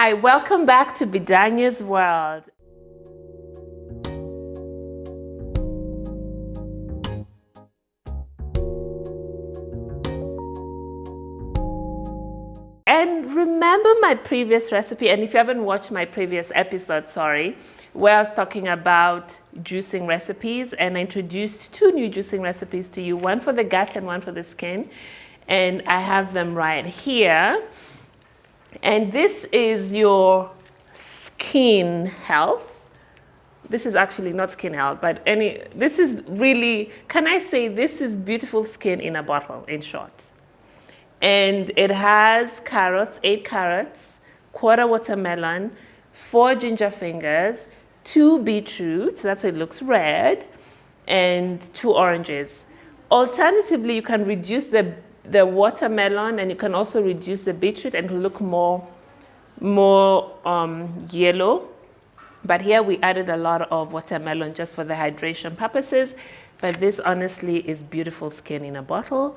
Hi, welcome back to Bidanya's World. And remember my previous recipe, and if you haven't watched my previous episode, sorry, where I was talking about juicing recipes, and I introduced 2 new juicing recipes to you, one for the gut and one for the skin. And I have them right here. And this is your skin health. This is actually not skin health, but this is really, can I say this is beautiful skin in a bottle, in short. And it has carrots, 8 carrots, quarter watermelon, 4 ginger fingers, 2 beetroots, that's why it looks red, and 2 oranges. Alternatively, you can reduce the watermelon, and you can also reduce the beetroot and look more yellow. But here we added a lot of watermelon just for the hydration purposes. But this honestly is beautiful skin in a bottle.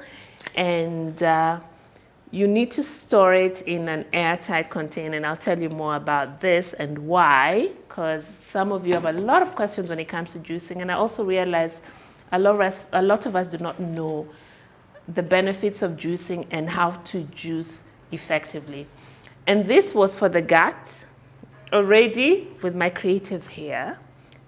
And you need to store it in an airtight container. And I'll tell you more about this and why, because some of you have a lot of questions when it comes to juicing. And I also realize a lot of us do not know the benefits of juicing and how to juice effectively. And this was for the gut. Already with my creatives here,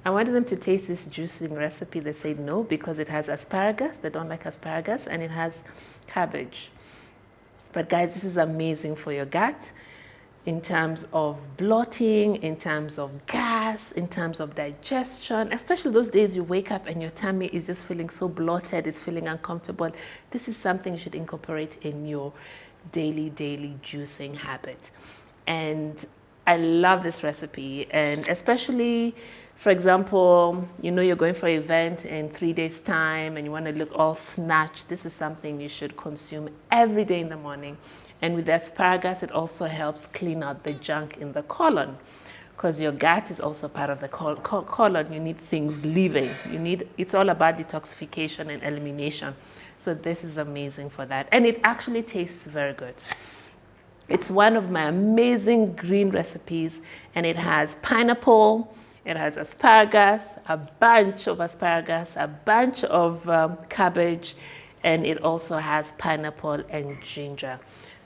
I wanted them to taste this juicing recipe. They said no because it has asparagus. They don't like asparagus, and it has cabbage. But guys, this is amazing for your gut in terms of bloating, in terms of gas, in terms of digestion, especially those days you wake up and your tummy is just feeling so bloated, it's feeling uncomfortable. This is something you should incorporate in your daily juicing habit. And I love this recipe, and especially, for example, you're going for an event in 3 days time and you want to look all snatched. This is something you should consume every day in the morning. And with the asparagus, it also helps clean out the junk in the colon, because your gut is also part of the colon. You need things leaving. It's all about detoxification and elimination. So this is amazing for that. And it actually tastes very good. It's one of my amazing green recipes, and it has pineapple, it has asparagus, a bunch of cabbage, and it also has pineapple and ginger.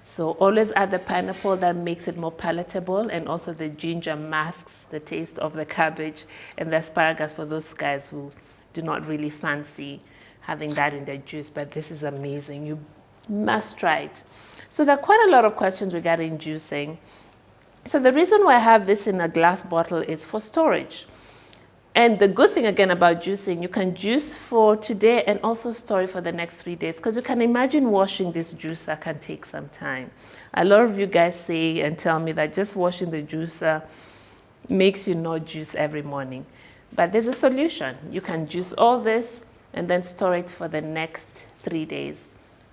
So always add the pineapple, that makes it more palatable, and also the ginger masks the taste of the cabbage, and the asparagus for those guys who do not really fancy having that in their juice. But this is amazing. You must try it. So there are quite a lot of questions regarding juicing. So the reason why I have this in a glass bottle is for storage. And the good thing again about juicing, you can juice for today and also store it for the next 3 days, because you can imagine washing this juicer can take some time. A lot of you guys say and tell me that just washing the juicer makes you not juice every morning. But there's a solution. You can juice all this and then store it for the next 3 days.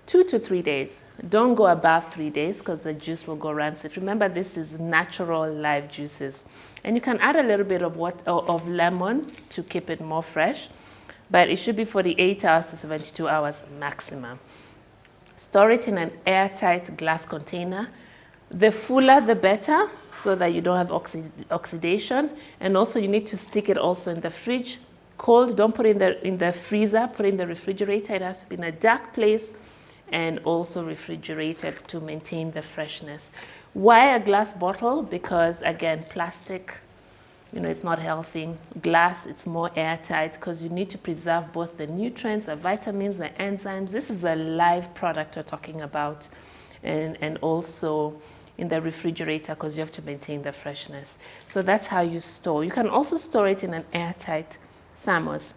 2 to 3 days. Don't go above 3 days because the juice will go rancid. Remember, this is natural live juices. And you can add a little bit of lemon to keep it more fresh, but it should be 48 hours to 72 hours maximum. Store it in an airtight glass container. The fuller, the better, so that you don't have oxidation. And also you need to stick it also in the fridge. Cold, don't put it in the freezer, put it in the refrigerator. It has to be in a dark place, and also refrigerated to maintain the freshness. Why a glass bottle? Because again, plastic, it's not healthy. Glass, it's more airtight because you need to preserve both the nutrients, the vitamins, the enzymes. This is a live product we're talking about. And also in the refrigerator because you have to maintain the freshness. So that's how you store. You can also store it in an airtight thermos.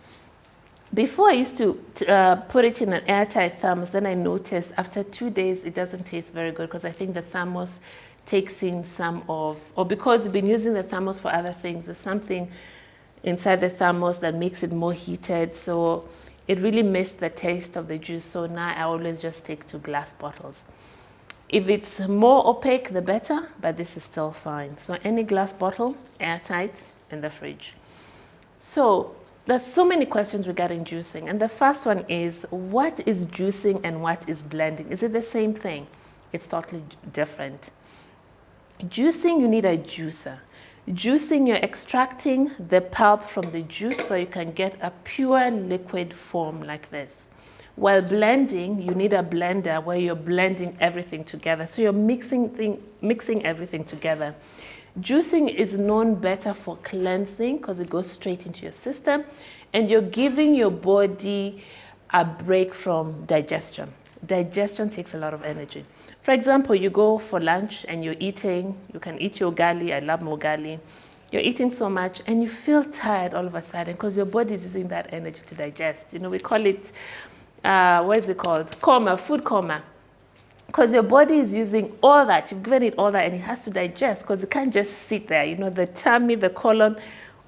Before I used to put it in an airtight thermos, then I noticed after 2 days it doesn't taste very good because I think the thermos takes in or because you've been using the thermos for other things, there's something inside the thermos that makes it more heated. So it really missed the taste of the juice. So now I always just stick to glass bottles. If it's more opaque, the better, but this is still fine. So any glass bottle, airtight, in the fridge. So there's so many questions regarding juicing. And the first one is, what is juicing and what is blending? Is it the same thing? It's totally different. Juicing, you need a juicer. Juicing, you're extracting the pulp from the juice so you can get a pure liquid form like this. While blending, you need a blender where you're blending everything together. So you're mixing everything together. Juicing is known better for cleansing because it goes straight into your system, and you're giving your body a break from digestion. Digestion takes a lot of energy. For example, you go for lunch and you're eating, you can eat your ugali, I love ugali. You're eating so much and you feel tired all of a sudden because your body is using that energy to digest. You know, we call it, what is it called? Coma, food coma. Because your body is using all that, you've given it all that, and it has to digest because it can't just sit there. You know, the tummy, the colon,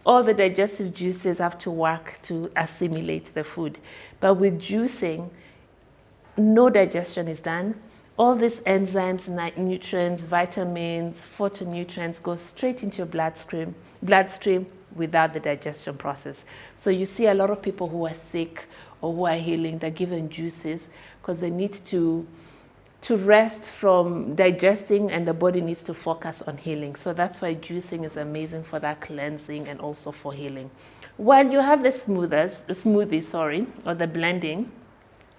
all the digestive juices have to work to assimilate the food. But with juicing, no digestion is done. All these enzymes, nutrients, vitamins, phytonutrients go straight into your bloodstream without the digestion process. So you see a lot of people who are sick or who are healing, they're given juices because they need to rest from digesting, and the body needs to focus on healing. So that's why juicing is amazing for that cleansing and also for healing. While you have the smoothie, or the blending,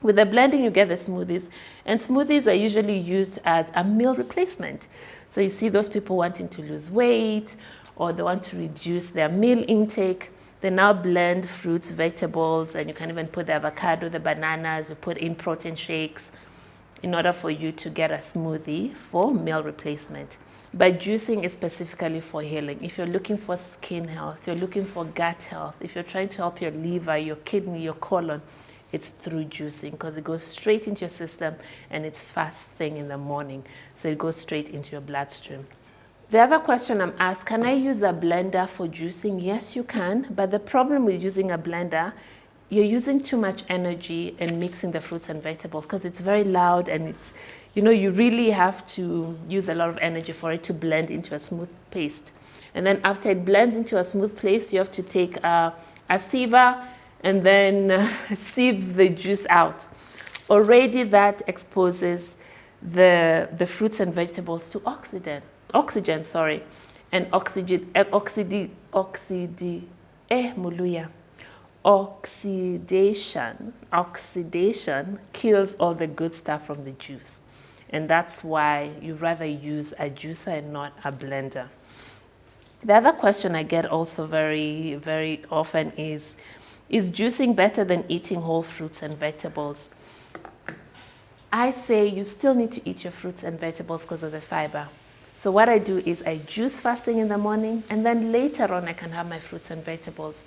with the blending you get the smoothies, and smoothies are usually used as a meal replacement. So you see those people wanting to lose weight or they want to reduce their meal intake, they now blend fruits, vegetables, and you can even put the avocado, the bananas, you put in protein shakes in order for you to get a smoothie for meal replacement. But juicing is specifically for healing. If you're looking for skin health, if you're looking for gut health, if you're trying to help your liver, your kidney, your colon, it's through juicing because it goes straight into your system and it's fast thing in the morning. So it goes straight into your bloodstream. The other question I'm asked, can I use a blender for juicing? Yes, you can. But the problem with using a blender, you're using too much energy in mixing the fruits and vegetables because it's very loud and it's, you know, you really have to use a lot of energy for it to blend into a smooth paste. And then after it blends into a smooth paste, you have to take a sieve and then sieve the juice out. Already that exposes the fruits and vegetables to oxygen, and oxidation kills all the good stuff from the juice. And that's why you rather use a juicer and not a blender. The other question I get also very, very often is juicing better than eating whole fruits and vegetables? I say you still need to eat your fruits and vegetables because of the fiber. So what I do is I juice first thing in the morning, and then later on I can have my fruits and vegetables.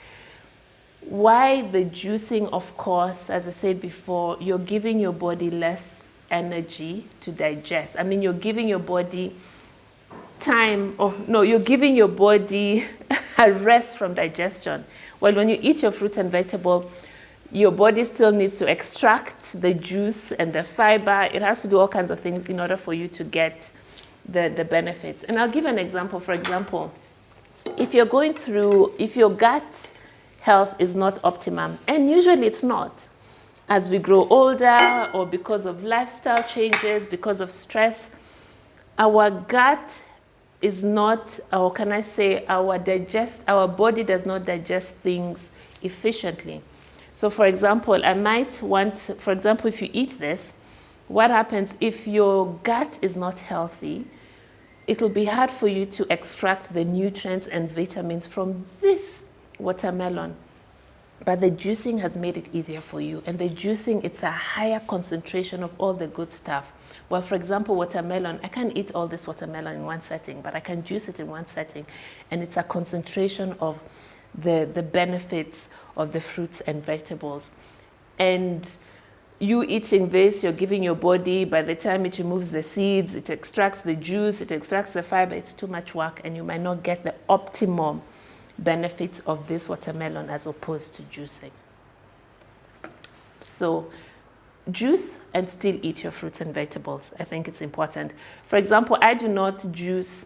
Why the juicing? Of course, as I said before, you're giving your body less energy to digest. I mean, you're giving your body you're giving your body a rest from digestion. Well, when you eat your fruits and vegetables, your body still needs to extract the juice and the fiber. It has to do all kinds of things in order for you to get the benefits. And I'll give an example. For example, if your gut health is not optimum, and usually it's not, as we grow older or because of lifestyle changes, because of stress, our gut is not, or can I say, our body does not digest things efficiently. So for example, if you eat this, what happens if your gut is not healthy? It will be hard for you to extract the nutrients and vitamins from this watermelon. But the juicing has made it easier for you. And the juicing, it's a higher concentration of all the good stuff. Well, for example, watermelon, I can't eat all this watermelon in one setting, but I can juice it in one setting. And it's a concentration of the benefits of the fruits and vegetables. And you eating this, you're giving your body, by the time it removes the seeds, it extracts the juice, it extracts the fiber, it's too much work, and you might not get the optimum benefits of this watermelon as opposed to juicing. So juice and still eat your fruits and vegetables. I think it's important. For example, I do not juice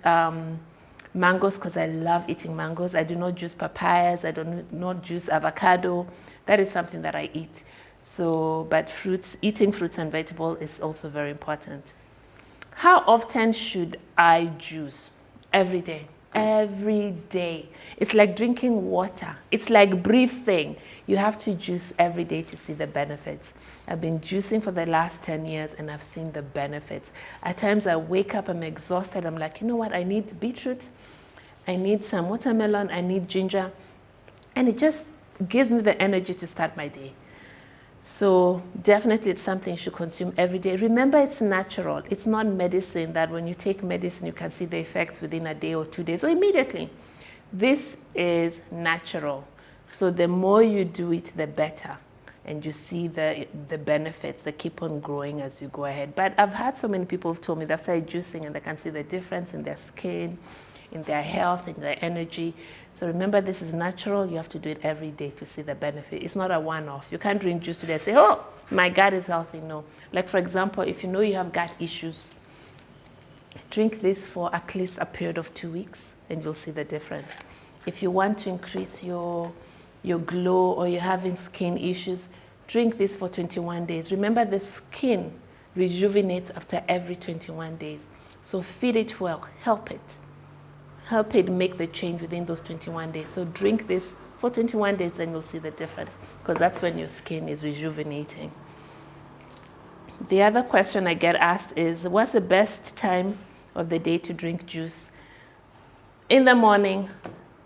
mangoes because I love eating mangoes. I do not juice papayas. I do not juice avocado. That is something that I eat. So, but eating fruits and vegetables is also very important. How often should I juice? Every day. Every day. It's like drinking water. It's like breathing. You have to juice every day to see the benefits. I've been juicing for the last 10 years and I've seen the benefits. At times I wake up, I'm exhausted. I'm like, you know what? I need beetroot. I need some watermelon. I need ginger. And it just gives me the energy to start my day. So definitely it's something you should consume every day. Remember, it's natural. It's not medicine that when you take medicine, you can see the effects within a day or 2 days or immediately. This is natural. So the more you do it, the better. And you see the benefits that keep on growing as you go ahead. But I've had so many people who've told me they've started juicing and they can see the difference in their skin, in their health, in their energy. So remember, this is natural. You have to do it every day to see the benefit. It's not a one-off. You can't drink juice today and say, oh, my gut is healthy. No. Like, for example, if you know you have gut issues, drink this for at least a period of 2 weeks and you'll see the difference. If you want to increase your glow or you're having skin issues, drink this for 21 days. Remember, the skin rejuvenates after every 21 days. So feed it well. Help it. Help it make the change within those 21 days. So drink this for 21 days, then you'll see the difference, because that's when your skin is rejuvenating. The other question I get asked is, what's the best time of the day to drink juice? In the morning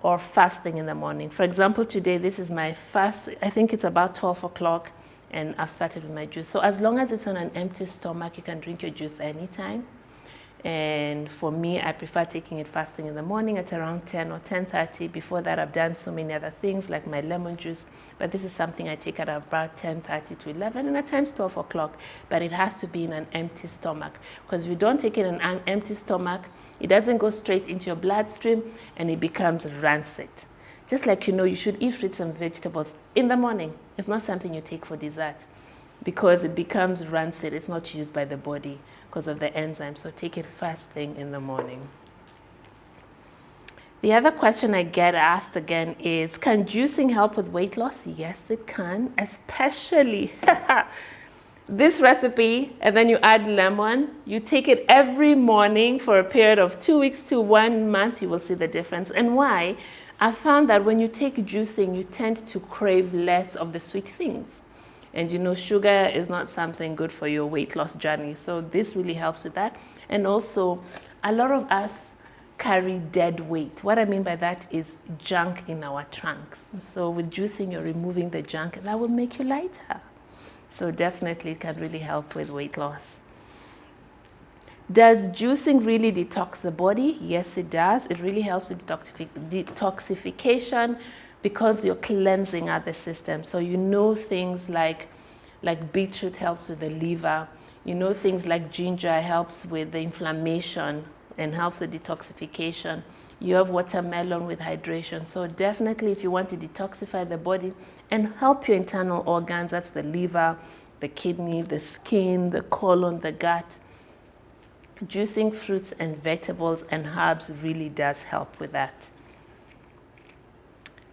or fasting in the morning. For example, today, this is my fast. I think it's about 12 o'clock, and I've started with my juice. So as long as it's on an empty stomach, you can drink your juice anytime. And for me, I prefer taking it fasting in the morning at around 10 or 10:30. Before that, I've done so many other things like my lemon juice. But this is something I take at about 10:30 to 11 and at times 12 o'clock. But it has to be in an empty stomach, because if you don't take it in an empty stomach, it doesn't go straight into your bloodstream and it becomes rancid. Just like, you should eat fruits and vegetables in the morning. It's not something you take for dessert, because it becomes rancid. It's not used by the body because of the enzymes. So take it first thing in the morning. The other question I get asked again is, can juicing help with weight loss? Yes, it can, especially this recipe, and then you add lemon. You take it every morning for a period of 2 weeks to 1 month, you will see the difference. And why? I found that when you take juicing, you tend to crave less of the sweet things. And sugar is not something good for your weight loss journey. So this really helps with that. And also, a lot of us carry dead weight. What I mean by that is junk in our trunks. So with juicing, you're removing the junk, and that will make you lighter. So definitely it can really help with weight loss. Does juicing really detox the body? Yes, it does. It really helps with detoxification, because you're cleansing out the system. So things like beetroot helps with the liver. Things like ginger helps with the inflammation and helps with detoxification. You have watermelon with hydration. So definitely, if you want to detoxify the body and help your internal organs, that's the liver, the kidney, the skin, the colon, the gut, juicing fruits and vegetables and herbs really does help with that.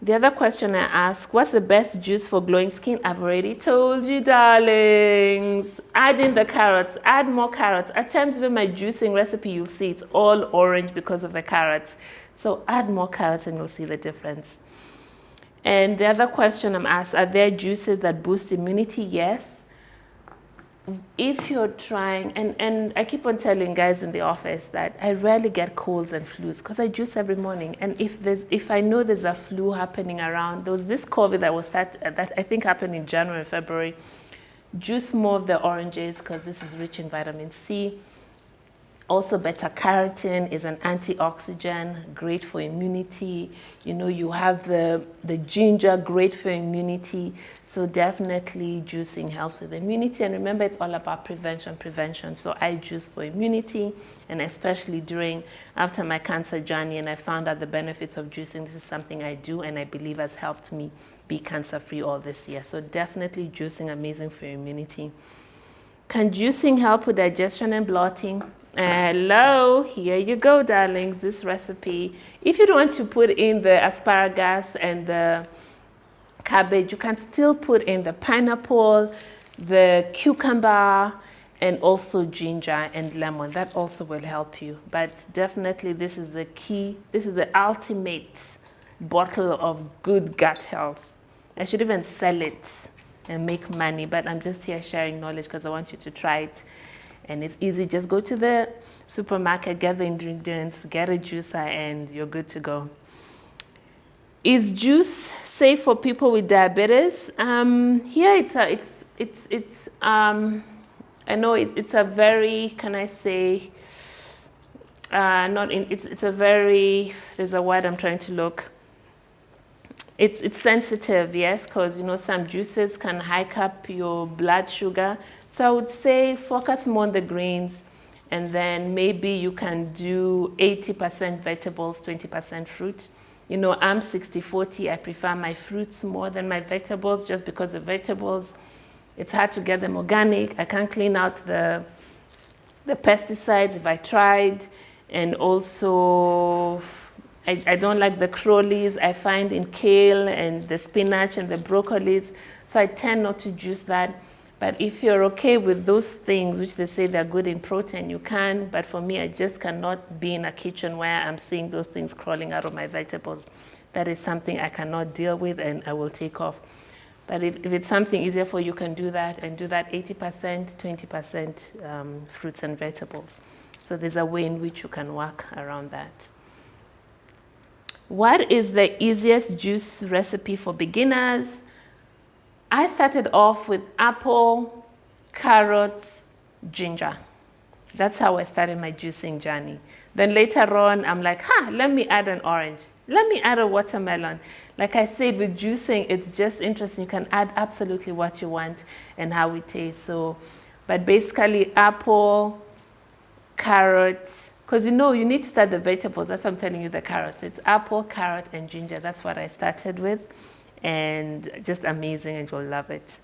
The other question I ask, what's the best juice for glowing skin? I've already told you, darlings. Add in the carrots. Add more carrots. At times with my juicing recipe, you'll see it's all orange because of the carrots. So add more carrots and you'll see the difference. And the other question I'm asked, are there juices that boost immunity? Yes. If you're trying, and I keep on telling guys in the office that I rarely get colds and flus because I juice every morning. And if I know there's a flu happening around, there was this COVID that I think happened in January, February. Juice more of the oranges because this is rich in vitamin C. Also, beta-carotene is an antioxidant, great for immunity. You have the ginger, great for immunity. So definitely juicing helps with immunity. And remember, it's all about prevention. So I juice for immunity, and especially after my cancer journey, and I found out the benefits of juicing. This is something I do, and I believe has helped me be cancer-free all this year. So definitely juicing, amazing for immunity. Can juicing help with digestion and bloating? Hello, here you go, darlings, this recipe. If you don't want to put in the asparagus and the cabbage, you can still put in the pineapple, the cucumber, and also ginger and lemon. That also will help you. But definitely this is the key. This is the ultimate bottle of good gut health. I should even sell it and make money, but I'm just here sharing knowledge because I want you to try it. And it's easy. Just go to the supermarket, get the ingredients, get a juicer, and you're good to go. Is juice safe for people with diabetes? Here I know it's a very, can I say, it's a very, there's a word I'm trying to look. It's sensitive, yes, because some juices can hike up your blood sugar. So I would say focus more on the greens, and then maybe you can do 80% vegetables, 20% fruit. I'm 60-40. I prefer my fruits more than my vegetables, just because the vegetables, it's hard to get them organic. I can't clean out the pesticides if I tried, and also I don't like the crawlies I find in kale and the spinach and the broccolis, so I tend not to juice that. But if you're okay with those things, which they say they're good in protein, you can. But for me, I just cannot be in a kitchen where I'm seeing those things crawling out of my vegetables. That is something I cannot deal with, and I will take off. But if it's something easier for you, can do that, and do that 80%, 20% fruits and vegetables. So there's a way in which you can work around that. What is the easiest juice recipe for beginners? I started off with apple, carrots, ginger. That's how I started my juicing journey. Then later on, I'm like, let me add an orange. Let me add a watermelon. Like I said, with juicing, it's just interesting. You can add absolutely what you want and how it tastes. So, but basically apple, carrots, because you need to start the vegetables. That's why I'm telling you the carrots. It's apple, carrot, and ginger. That's what I started with. And just amazing, and you'll love it.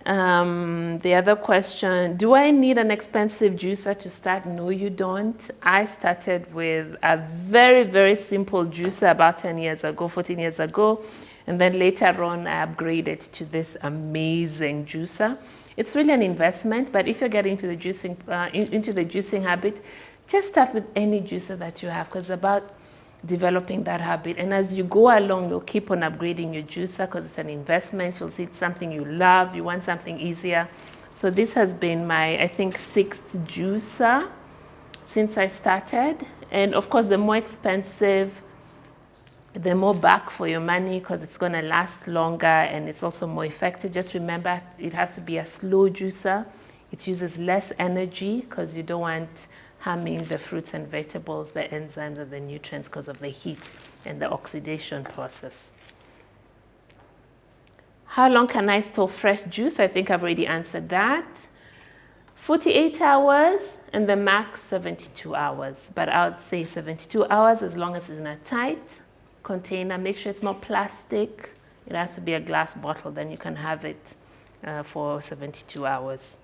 The other question, do I need an expensive juicer to start? No, you don't. I started with a very, very simple juicer about 10 years ago, 14 years ago. And then later on, I upgraded to this amazing juicer. It's really an investment, but if you're getting into the juicing habit, just start with any juicer that you have, because it's about developing that habit. And as you go along, you'll keep on upgrading your juicer, because it's an investment. You'll see it's something you love. You want something easier. So this has been my, I think, 6th juicer since I started. And of course, the more expensive, the more back for your money, because it's going to last longer and it's also more effective. Just remember, it has to be a slow juicer. It uses less energy, because you don't want harming the fruits and vegetables, the enzymes and the nutrients, because of the heat and the oxidation process. How long can I store fresh juice? I think I've already answered that. 48 hours and the max 72 hours. But I would say 72 hours as long as it's in a tight container. Make sure it's not plastic. It has to be a glass bottle. Then you can have it for 72 hours.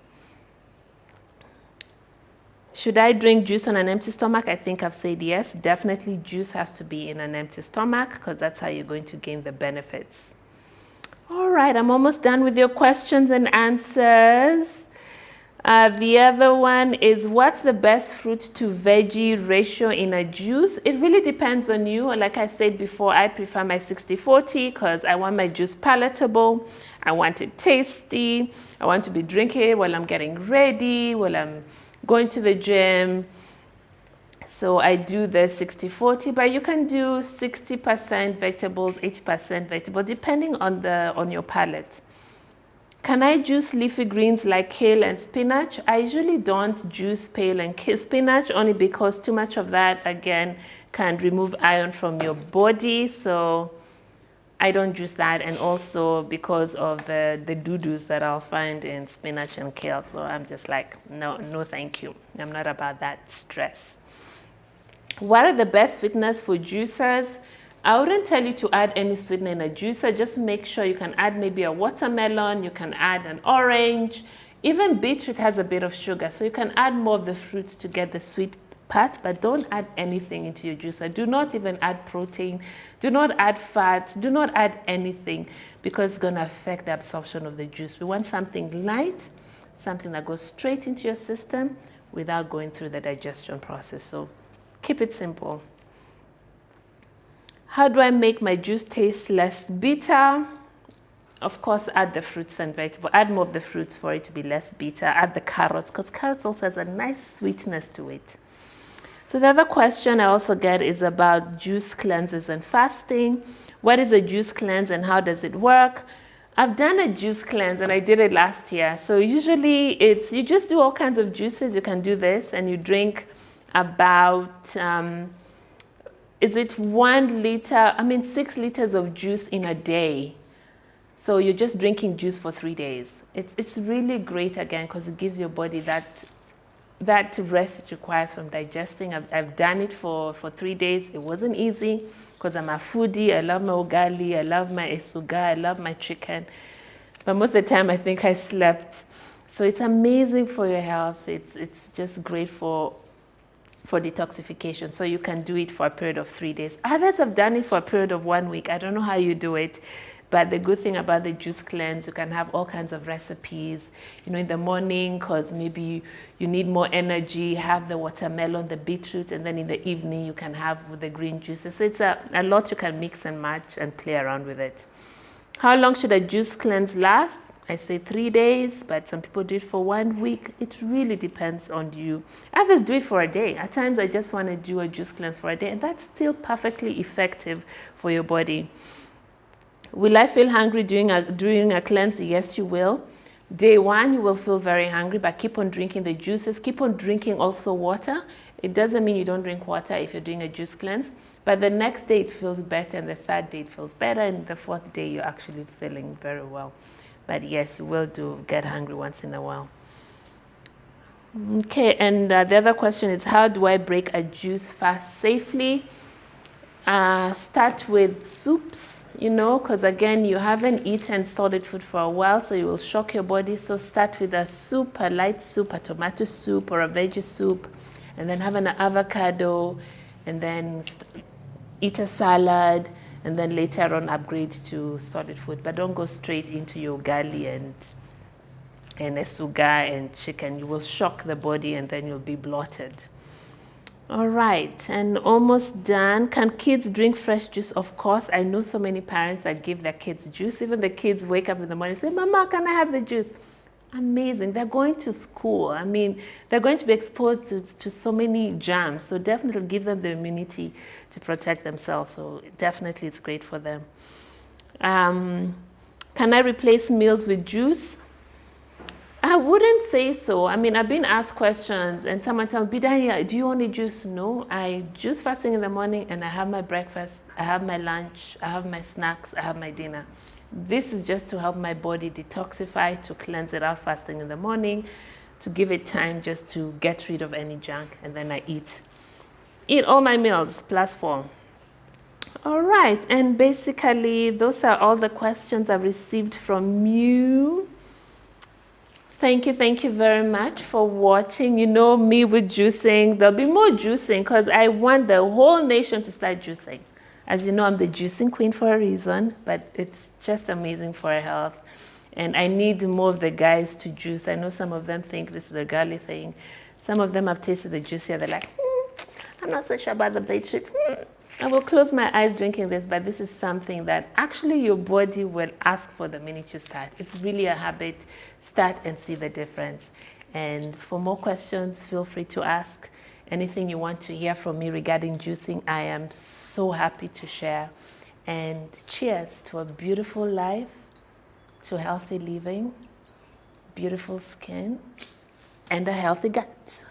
Should I drink juice on an empty stomach? I think I've said yes. Definitely juice has to be in an empty stomach, because that's how you're going to gain the benefits. All right, I'm almost done with your questions and answers. The other one is, what's the best fruit to veggie ratio in a juice? It really depends on you. Like I said before, I prefer my 60-40 because I want my juice palatable. I want it tasty. I want to be drinking it while I'm getting ready, while I'm going to the gym. So I do the 60-40, but you can do 60% vegetables, 80% vegetable, depending on your palate. Can I juice leafy greens like kale and spinach? I usually don't juice kale and spinach, only because too much of that, again, can remove iron from your body. So I don't juice that, and also because of the doo-doos that I'll find in spinach and kale. So I'm just like, no thank you. I'm not about that stress. What are the best sweeteners for juicers? I wouldn't tell you to add any sweetener in a juicer. Just make sure you can add maybe a watermelon, you can add an orange. Even beetroot has a bit of sugar, so you can add more of the fruits to get the sweet part, but don't add anything into your juicer. Do not even add protein. Do not add fats. Do not add anything, because it's going to affect the absorption of the juice. We want something light, something that goes straight into your system without going through the digestion process. So keep it simple. How do I make my juice taste less bitter? Of course, add the fruits and vegetables. Add more of the fruits for it to be less bitter. Add the carrots, because carrots also has a nice sweetness to it. So the other question I also get is about juice cleanses and fasting. What is a juice cleanse and how does it work? I've done a juice cleanse and I did it last year. So usually it's, you just do all kinds of juices. You can do this and you drink about, is it 1 liter? 6 liters of juice in a day. So you're just drinking juice for 3 days. It's really great again because it gives your body that rest it requires from digesting. I've done it for 3 days. It wasn't easy because I'm a foodie. I love my ugali, I love my esuga, I love my chicken. But most of the time I think I slept. So it's amazing for your health. It's just great for detoxification. So you can do it for a period of 3 days. Others have done it for a period of 1 week. I don't know how you do it. But the good thing about the juice cleanse, you can have all kinds of recipes. In the morning, because maybe you need more energy, have the watermelon, the beetroot, and then in the evening you can have with the green juices. So it's a lot you can mix and match and play around with it. How long should a juice cleanse last? I say 3 days, but some people do it for 1 week. It really depends on you. Others do it for a day. At times I just want to do a juice cleanse for a day, and that's still perfectly effective for your body. Will I feel hungry during a cleanse? Yes, you will. Day 1, you will feel very hungry, but keep on drinking the juices. Keep on drinking also water. It doesn't mean you don't drink water if you're doing a juice cleanse, but the next day it feels better, and the 3rd day it feels better, and the 4th day you're actually feeling very well. But yes, you will get hungry once in a while. Okay, and the other question is, how do I break a juice fast safely? Start with soups. Because again, you haven't eaten solid food for a while, so you will shock your body. So start with a soup, a light soup, a tomato soup, or a veggie soup, and then have an avocado, and then eat a salad, and then later on upgrade to solid food. But don't go straight into your ugali and esuga and chicken. You will shock the body, and then you'll be bloated. All right, and almost done. Can kids drink fresh juice? Of course. I know so many parents that give their kids juice. Even the kids wake up in the morning and say, Mama, can I have the juice? Amazing. They're going to school. They're going to be exposed to so many germs. So definitely give them the immunity to protect themselves. So definitely it's great for them. Can I replace meals with juice? I wouldn't say so. I've been asked questions and someone tells me, Bidanya, do you only juice? No, I juice fasting in the morning and I have my breakfast, I have my lunch, I have my snacks, I have my dinner. This is just to help my body detoxify, to cleanse it out fasting in the morning, to give it time just to get rid of any junk, and then I eat all my meals +4. All right, and basically those are all the questions I've received from you. Thank you very much for watching. Me with juicing. There'll be more juicing because I want the whole nation to start juicing. As you know, I'm the juicing queen for a reason, but it's just amazing for our health. And I need more of the guys to juice. I know some of them think this is a girly thing. Some of them have tasted the juice here. They're like, I'm not so sure about the beetroot. I will close my eyes drinking this, but this is something that actually your body will ask for the minute you start. It's really a habit. Start and see the difference. And for more questions, feel free to ask. Anything you want to hear from me regarding juicing, I am so happy to share. And cheers to a beautiful life, to healthy living, beautiful skin, and a healthy gut.